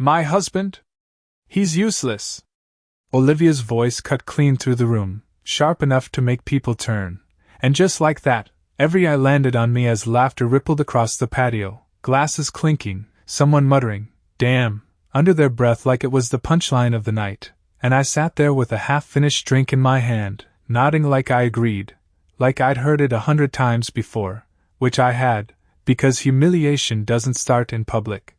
My husband? He's useless. Olivia's voice cut clean through the room, sharp enough to make people turn. And just like that, every eye landed on me as laughter rippled across the patio, glasses clinking, someone muttering, "Damn," under their breath like it was the punchline of the night. And I sat there with a half-finished drink in my hand, nodding like I agreed, like I'd heard it 100 times before, which I had, because humiliation doesn't start in public.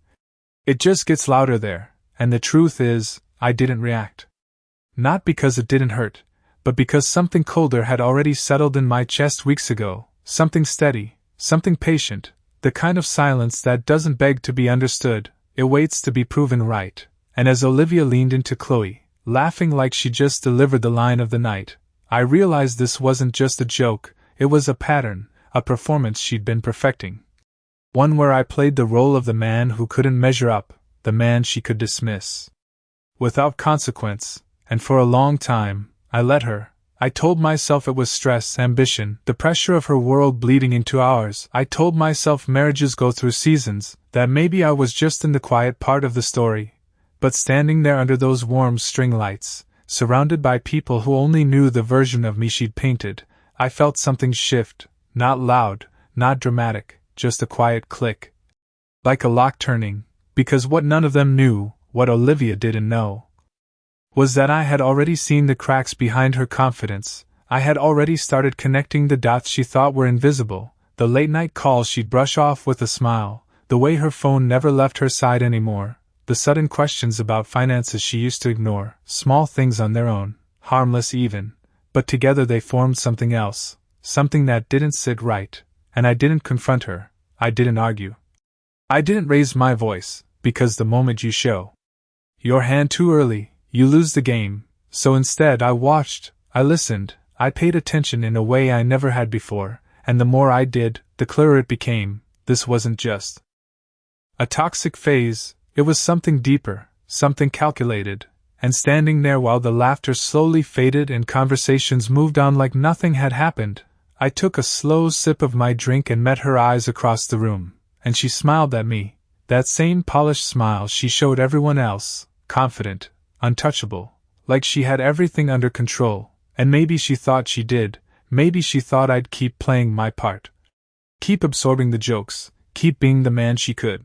It just gets louder there, and the truth is, I didn't react. Not because it didn't hurt, but because something colder had already settled in my chest weeks ago, something steady, something patient, the kind of silence that doesn't beg to be understood, it waits to be proven right. And as Olivia leaned into Chloe, laughing like she just delivered the line of the night, I realized this wasn't just a joke, it was a pattern, a performance she'd been perfecting. One where I played the role of the man who couldn't measure up, the man she could dismiss without consequence, and for a long time, I let her. I told myself it was stress, ambition, the pressure of her world bleeding into ours. I told myself marriages go through seasons, that maybe I was just in the quiet part of the story. But standing there under those warm string lights, surrounded by people who only knew the version of me she'd painted, I felt something shift, not loud, not dramatic, just a quiet click. Like a lock turning, because what none of them knew, what Olivia didn't know, was that I had already seen the cracks behind her confidence. I had already started connecting the dots she thought were invisible, the late-night calls she'd brush off with a smile, the way her phone never left her side anymore, the sudden questions about finances she used to ignore, small things on their own, harmless even, but together they formed something else, something that didn't sit right, and I didn't confront her, I didn't argue. I didn't raise my voice, because the moment you show your hand too early, you lose the game. So instead I watched, I listened, I paid attention in a way I never had before, and the more I did, the clearer it became, this wasn't just a toxic phase, it was something deeper, something calculated, and standing there while the laughter slowly faded and conversations moved on like nothing had happened, I took a slow sip of my drink and met her eyes across the room, and she smiled at me, that same polished smile she showed everyone else, confident, untouchable, like she had everything under control, and maybe she thought she did, maybe she thought I'd keep playing my part. Keep absorbing the jokes, keep being the man she could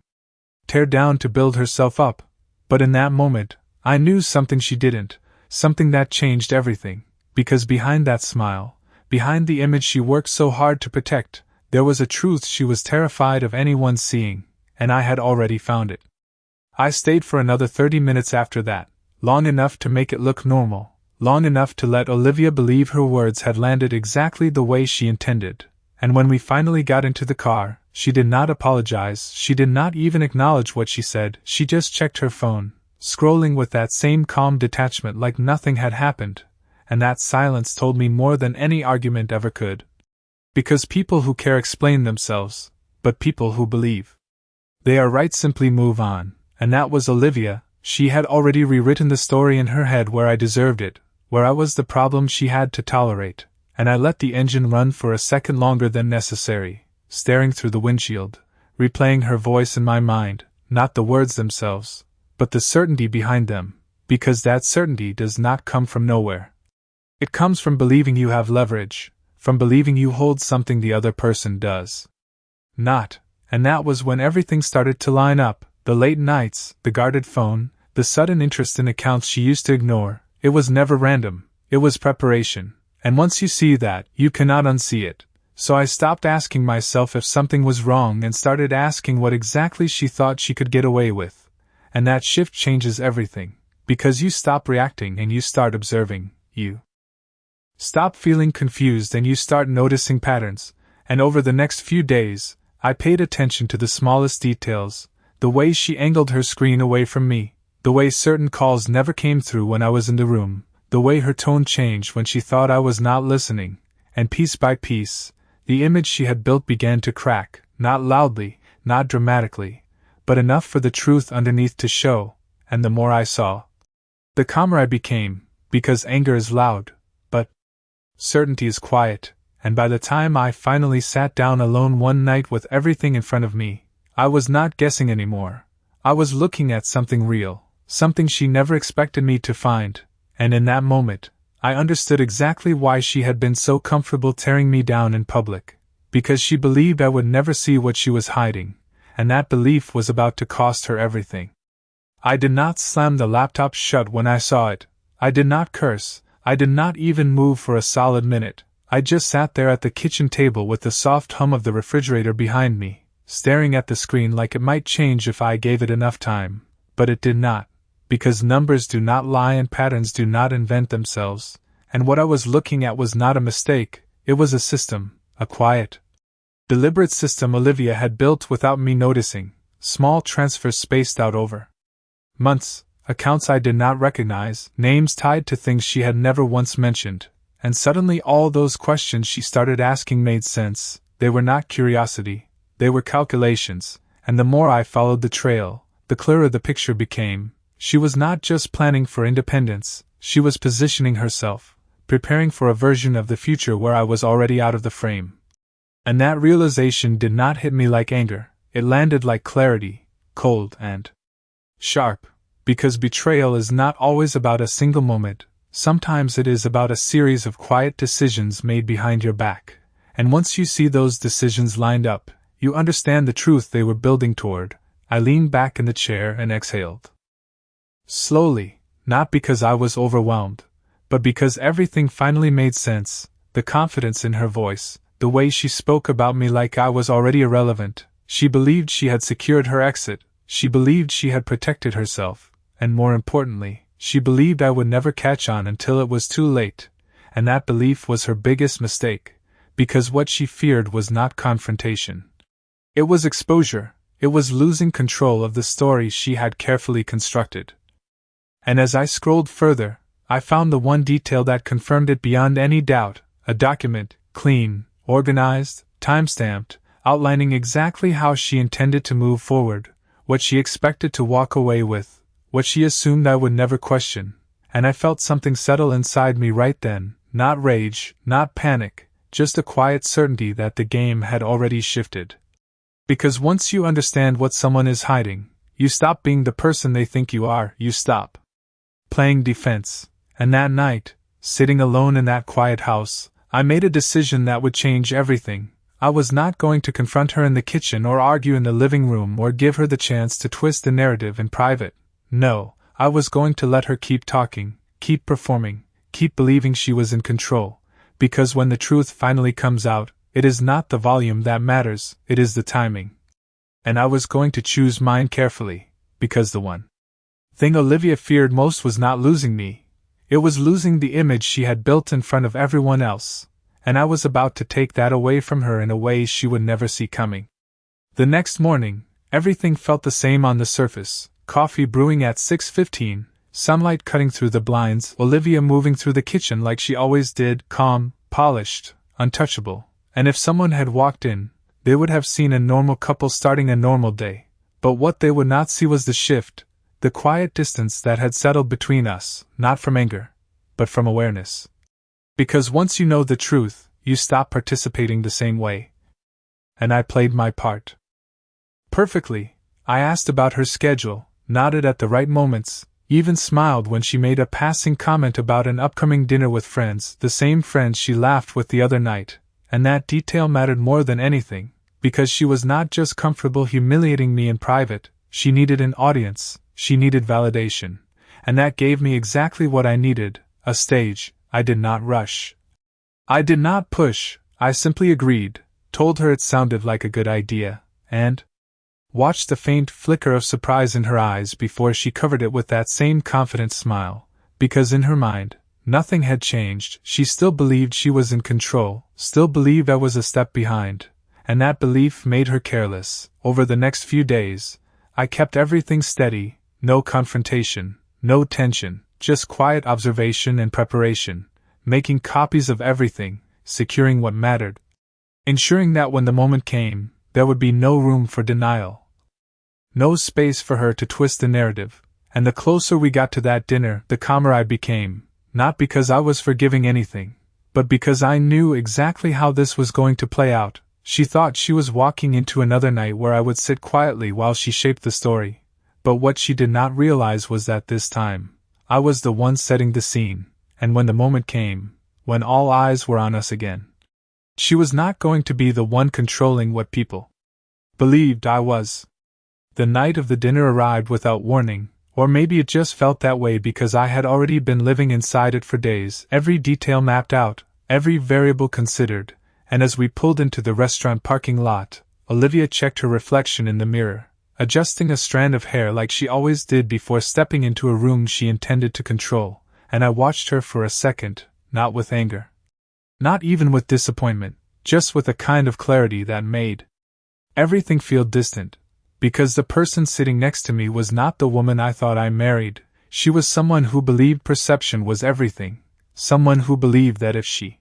tear down to build herself up, but in that moment, I knew something she didn't, something that changed everything, because behind that smile, behind the image she worked so hard to protect, there was a truth she was terrified of anyone seeing, and I had already found it. I stayed for another 30 minutes after that, long enough to make it look normal, long enough to let Olivia believe her words had landed exactly the way she intended, and when we finally got into the car, she did not apologize, she did not even acknowledge what she said, she just checked her phone, scrolling with that same calm detachment like nothing had happened, and that silence told me more than any argument ever could. Because people who care explain themselves, but people who believe they are right simply move on, and that was Olivia. She had already rewritten the story in her head where I deserved it, where I was the problem she had to tolerate, and I let the engine run for a second longer than necessary, staring through the windshield, replaying her voice in my mind, not the words themselves, but the certainty behind them, because that certainty does not come from nowhere. It comes from believing you have leverage, from believing you hold something the other person does not, and that was when everything started to line up, the late nights, the guarded phone, the sudden interest in accounts she used to ignore. It was never random, it was preparation, and once you see that, you cannot unsee it. So I stopped asking myself if something was wrong and started asking what exactly she thought she could get away with. And that shift changes everything, because you stop reacting and you start observing, you stop feeling confused and you start noticing patterns, and over the next few days, I paid attention to the smallest details, the way she angled her screen away from me, the way certain calls never came through when I was in the room, the way her tone changed when she thought I was not listening, and piece by piece, the image she had built began to crack, not loudly, not dramatically, but enough for the truth underneath to show, and the more I saw, the calmer I became, because anger is loud, but certainty is quiet, and by the time I finally sat down alone one night with everything in front of me, I was not guessing anymore. I was looking at something real, something she never expected me to find, and in that moment, I understood exactly why she had been so comfortable tearing me down in public, because she believed I would never see what she was hiding, and that belief was about to cost her everything. I did not slam the laptop shut when I saw it, I did not curse, I did not even move for a solid minute. I just sat there at the kitchen table with the soft hum of the refrigerator behind me, staring at the screen like it might change if I gave it enough time, but it did not, because numbers do not lie and patterns do not invent themselves, and what I was looking at was not a mistake, it was a system, a quiet, deliberate system Olivia had built without me noticing, small transfers spaced out over months, accounts I did not recognize, names tied to things she had never once mentioned. And suddenly all those questions she started asking made sense. They were not curiosity, they were calculations, and the more I followed the trail, the clearer the picture became. She was not just planning for independence, she was positioning herself, preparing for a version of the future where I was already out of the frame. And that realization did not hit me like anger, it landed like clarity, cold and sharp, because betrayal is not always about a single moment. Sometimes it is about a series of quiet decisions made behind your back, and once you see those decisions lined up, you understand the truth they were building toward. I leaned back in the chair and exhaled. Slowly, not because I was overwhelmed, but because everything finally made sense, the confidence in her voice, the way she spoke about me like I was already irrelevant. She believed she had secured her exit, she believed she had protected herself, and more importantly, she believed I would never catch on until it was too late, and that belief was her biggest mistake, because what she feared was not confrontation. It was exposure, it was losing control of the story she had carefully constructed. And as I scrolled further, I found the one detail that confirmed it beyond any doubt, a document, clean, organized, time-stamped, outlining exactly how she intended to move forward, what she expected to walk away with, what she assumed I would never question, and I felt something settle inside me right then, not rage, not panic, just a quiet certainty that the game had already shifted. Because once you understand what someone is hiding, you stop being the person they think you are, you stop playing defense, and that night, sitting alone in that quiet house, I made a decision that would change everything. I was not going to confront her in the kitchen or argue in the living room or give her the chance to twist the narrative in private. No, I was going to let her keep talking, keep performing, keep believing she was in control, because when the truth finally comes out, it is not the volume that matters, it is the timing. And I was going to choose mine carefully, because the one thing Olivia feared most was not losing me, it was losing the image she had built in front of everyone else, and I was about to take that away from her in a way she would never see coming. The next morning, everything felt the same on the surface. Coffee brewing at 6:15, sunlight cutting through the blinds, Olivia moving through the kitchen like she always did, calm, polished, untouchable, and if someone had walked in, they would have seen a normal couple starting a normal day, but what they would not see was the shift, the quiet distance that had settled between us, not from anger, but from awareness. Because once you know the truth, you stop participating the same way. And I played my part perfectly. I asked about her schedule, nodded at the right moments, even smiled when she made a passing comment about an upcoming dinner with friends, the same friends she laughed with the other night, and that detail mattered more than anything, because she was not just comfortable humiliating me in private, she needed an audience, she needed validation, and that gave me exactly what I needed, a stage. I did not rush. I did not push, I simply agreed, told her it sounded like a good idea, and watched the faint flicker of surprise in her eyes before she covered it with that same confident smile, because in her mind, nothing had changed, she still believed she was in control, still believed I was a step behind, and that belief made her careless. Over the next few days, I kept everything steady, no confrontation, no tension, just quiet observation and preparation, making copies of everything, securing what mattered, ensuring that when the moment came, there would be no room for denial. No space for her to twist the narrative, and the closer we got to that dinner, the calmer I became, not because I was forgiving anything, but because I knew exactly how this was going to play out. She thought she was walking into another night where I would sit quietly while she shaped the story, But what she did not realize was that this time, I was the one setting the scene, and when the moment came, when all eyes were on us again, she was not going to be the one controlling what people believed I was. The night of the dinner arrived without warning, or maybe it just felt that way because I had already been living inside it for days, every detail mapped out, every variable considered, and as we pulled into the restaurant parking lot, Olivia checked her reflection in the mirror, adjusting a strand of hair like she always did before stepping into a room she intended to control, and I watched her for a second, not with anger. Not even with disappointment, just with a kind of clarity that made everything feel distant. Because the person sitting next to me was not the woman I thought I married, she was someone who believed perception was everything, someone who believed that if she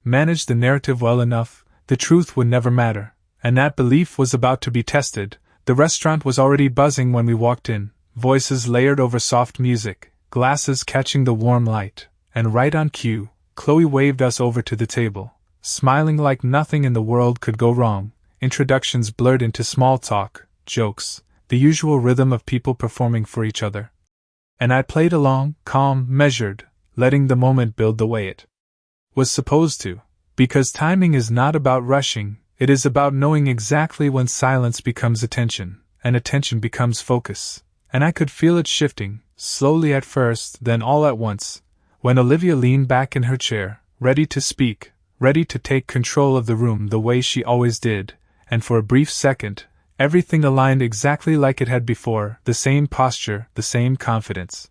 managed the narrative well enough, the truth would never matter, and that belief was about to be tested. The restaurant was already buzzing when we walked in, voices layered over soft music, glasses catching the warm light, and right on cue, Chloe waved us over to the table, smiling like nothing in the world could go wrong. Introductions blurred into small talk, jokes, the usual rhythm of people performing for each other. And I played along, calm, measured, letting the moment build the way it was supposed to, because timing is not about rushing, it is about knowing exactly when silence becomes attention, and attention becomes focus. And I could feel it shifting, slowly at first, then all at once, when Olivia leaned back in her chair, ready to speak, ready to take control of the room the way she always did. And for a brief second, everything aligned exactly like it had before, the same posture, the same confidence.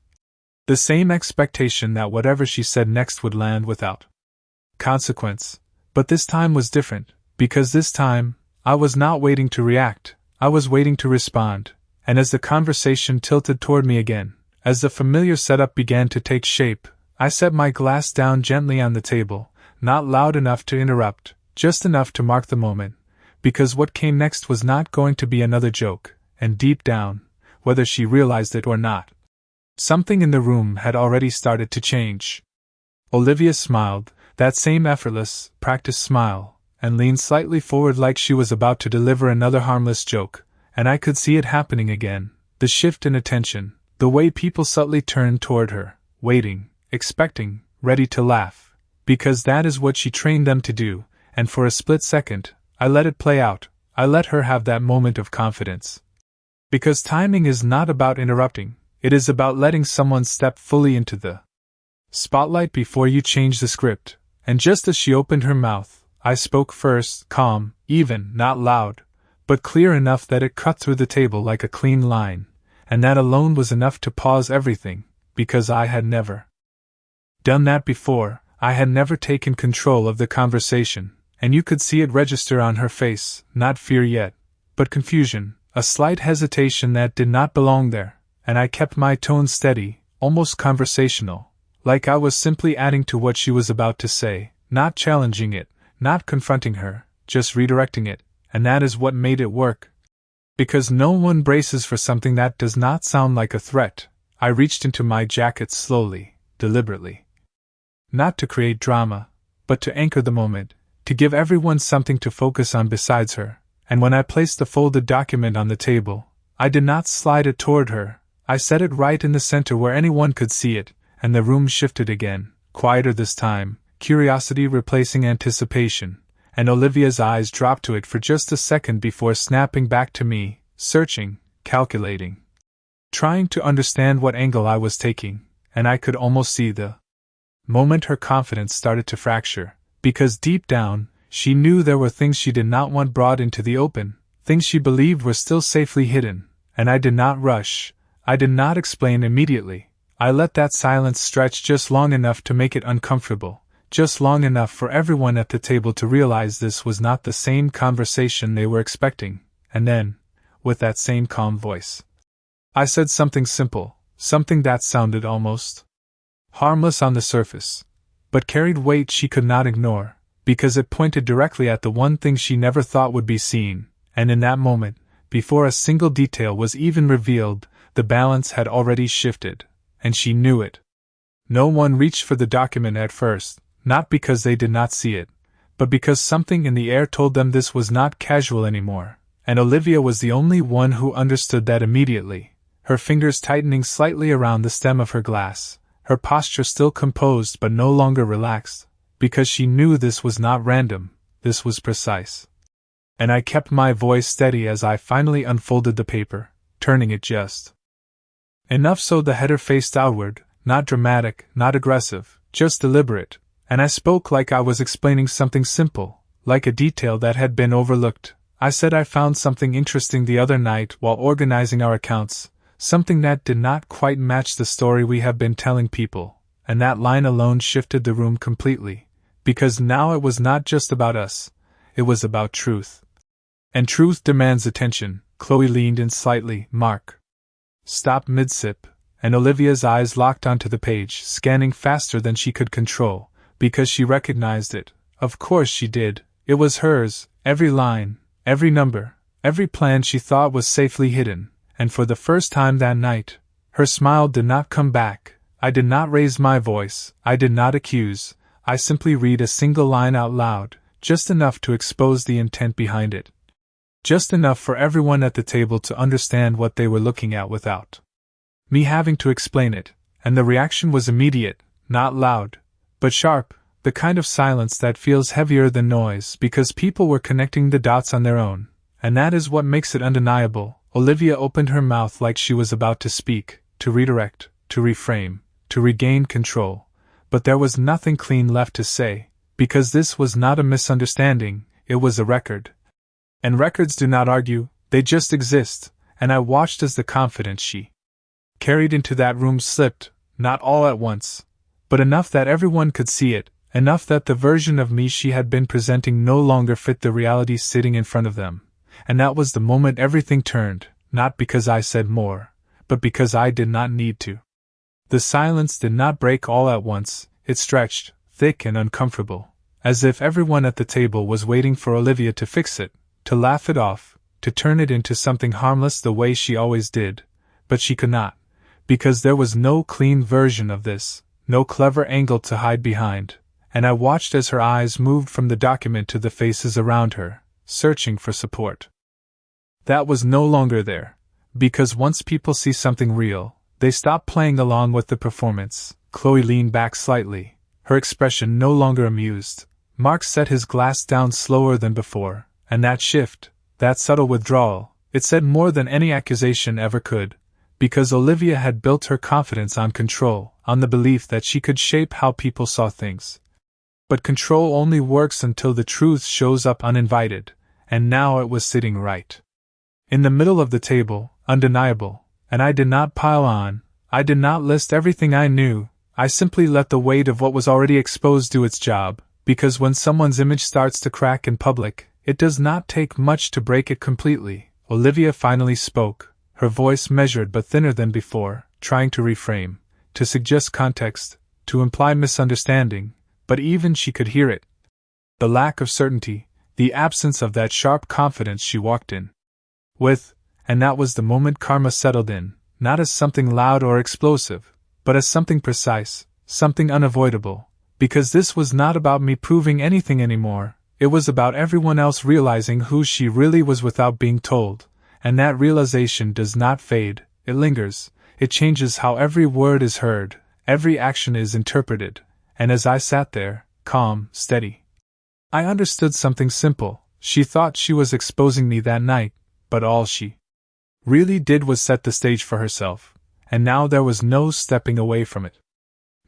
The same expectation that whatever she said next would land without consequence. But this time was different, because this time, I was not waiting to react, I was waiting to respond, and as the conversation tilted toward me again, as the familiar setup began to take shape, I set my glass down gently on the table, not loud enough to interrupt, just enough to mark the moment. Because what came next was not going to be another joke, and deep down, whether she realized it or not, something in the room had already started to change. Olivia smiled, that same effortless, practiced smile, and leaned slightly forward like she was about to deliver another harmless joke, and I could see it happening again, the shift in attention, the way people subtly turned toward her, waiting, expecting, ready to laugh, because that is what she trained them to do, and for a split second, I let it play out, I let her have that moment of confidence. Because timing is not about interrupting, it is about letting someone step fully into the spotlight before you change the script, and just as she opened her mouth, I spoke first, calm, even, not loud, but clear enough that it cut through the table like a clean line, and that alone was enough to pause everything, because I had never done that before, I had never taken control of the conversation. And you could see it register on her face, not fear yet, but confusion, a slight hesitation that did not belong there, and I kept my tone steady, almost conversational, like I was simply adding to what she was about to say, not challenging it, not confronting her, just redirecting it, and that is what made it work. Because no one braces for something that does not sound like a threat, I reached into my jacket slowly, deliberately. Not to create drama, but to anchor the moment, to give everyone something to focus on besides her, and when I placed the folded document on the table, I did not slide it toward her, I set it right in the center where anyone could see it, and the room shifted again, quieter this time, curiosity replacing anticipation, and Olivia's eyes dropped to it for just a second before snapping back to me, searching, calculating, trying to understand what angle I was taking, and I could almost see the moment her confidence started to fracture. Because deep down, she knew there were things she did not want brought into the open, things she believed were still safely hidden, and I did not rush, I did not explain immediately, I let that silence stretch just long enough to make it uncomfortable, just long enough for everyone at the table to realize this was not the same conversation they were expecting, and then, with that same calm voice, I said something simple, something that sounded almost harmless on the surface, but carried weight she could not ignore, because it pointed directly at the one thing she never thought would be seen, and in that moment, before a single detail was even revealed, the balance had already shifted, and she knew it. No one reached for the document at first, not because they did not see it, but because something in the air told them this was not casual anymore, and Olivia was the only one who understood that immediately, her fingers tightening slightly around the stem of her glass, her posture still composed but no longer relaxed, because she knew this was not random, this was precise. And I kept my voice steady as I finally unfolded the paper, turning it just enough so the header faced outward, not dramatic, not aggressive, just deliberate, and I spoke like I was explaining something simple, like a detail that had been overlooked. I said I found something interesting the other night while organizing our accounts, something that did not quite match the story we have been telling people, and that line alone shifted the room completely, because now it was not just about us, it was about truth. And truth demands attention. Chloe leaned in slightly. Mark stopped mid-sip, and Olivia's eyes locked onto the page, scanning faster than she could control, because she recognized it. Of course she did. It was hers, every line, every number, every plan she thought was safely hidden, and for the first time that night, her smile did not come back. I did not raise my voice, I did not accuse, I simply read a single line out loud, just enough to expose the intent behind it. Just enough for everyone at the table to understand what they were looking at without me having to explain it, and the reaction was immediate, not loud, but sharp, the kind of silence that feels heavier than noise because people were connecting the dots on their own, and that is what makes it undeniable. Olivia opened her mouth like she was about to speak, to redirect, to reframe, to regain control, but there was nothing clean left to say, because this was not a misunderstanding, it was a record. And records do not argue, they just exist, and I watched as the confidence she carried into that room slipped, not all at once, but enough that everyone could see it, enough that the version of me she had been presenting no longer fit the reality sitting in front of them. And that was the moment everything turned, not because I said more, but because I did not need to. The silence did not break all at once, it stretched, thick and uncomfortable, as if everyone at the table was waiting for Olivia to fix it, to laugh it off, to turn it into something harmless the way she always did, but she could not, because there was no clean version of this, no clever angle to hide behind, and I watched as her eyes moved from the document to the faces around her, searching for support. That was no longer there, because once people see something real, they stop playing along with the performance. Chloe leaned back slightly, her expression no longer amused. Mark set his glass down slower than before, and that shift, that subtle withdrawal, it said more than any accusation ever could, because Olivia had built her confidence on control, on the belief that she could shape how people saw things. But control only works until the truth shows up uninvited, and now it was sitting right in the middle of the table, undeniable, and I did not pile on, I did not list everything I knew, I simply let the weight of what was already exposed do its job, because when someone's image starts to crack in public, it does not take much to break it completely. Olivia finally spoke, her voice measured but thinner than before, trying to reframe, to suggest context, to imply misunderstanding, but even she could hear it. The lack of certainty, the absence of that sharp confidence she walked in with, and that was the moment karma settled in, not as something loud or explosive, but as something precise, something unavoidable, because this was not about me proving anything anymore, it was about everyone else realizing who she really was without being told, and that realization does not fade, it lingers, it changes how every word is heard, every action is interpreted, and as I sat there, calm, steady, I understood something simple. She thought she was exposing me that night, but all she really did was set the stage for herself, and now there was no stepping away from it.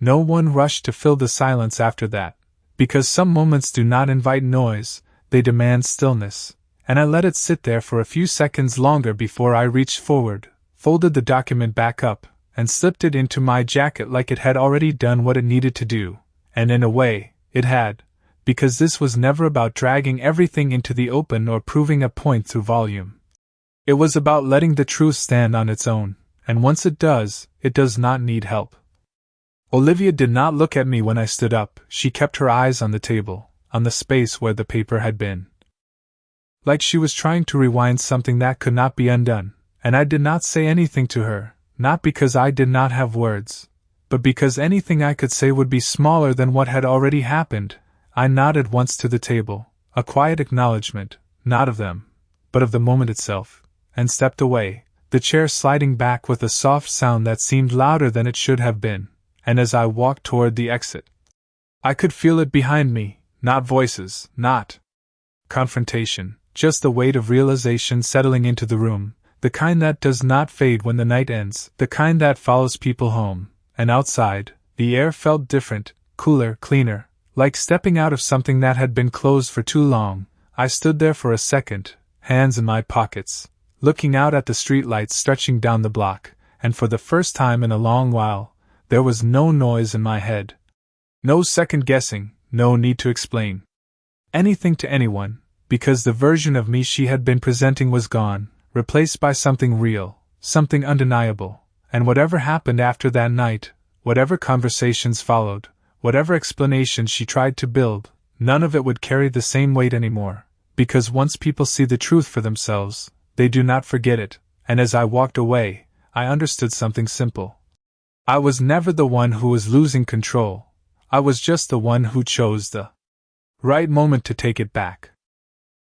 No one rushed to fill the silence after that, because some moments do not invite noise, they demand stillness, and I let it sit there for a few seconds longer before I reached forward, folded the document back up, and slipped it into my jacket like it had already done what it needed to do, and in a way, it had, because this was never about dragging everything into the open or proving a point through volume. It was about letting the truth stand on its own, and once it does not need help. Olivia did not look at me when I stood up, she kept her eyes on the table, on the space where the paper had been. Like she was trying to rewind something that could not be undone, and I did not say anything to her, not because I did not have words, but because anything I could say would be smaller than what had already happened. I nodded once to the table, a quiet acknowledgement, not of them, but of the moment itself, and stepped away, the chair sliding back with a soft sound that seemed louder than it should have been, and as I walked toward the exit, I could feel it behind me, not voices, not confrontation, just the weight of realization settling into the room, the kind that does not fade when the night ends, the kind that follows people home. And outside, the air felt different, cooler, cleaner, like stepping out of something that had been closed for too long. I stood there for a second, hands in my pockets, looking out at the streetlights stretching down the block, and for the first time in a long while, there was no noise in my head. No second-guessing, no need to explain anything to anyone, because the version of me she had been presenting was gone, replaced by something real, something undeniable, and whatever happened after that night, whatever conversations followed, whatever explanations she tried to build, none of it would carry the same weight anymore, because once people see the truth for themselves, they do not forget it, and as I walked away, I understood something simple. I was never the one who was losing control, I was just the one who chose the right moment to take it back.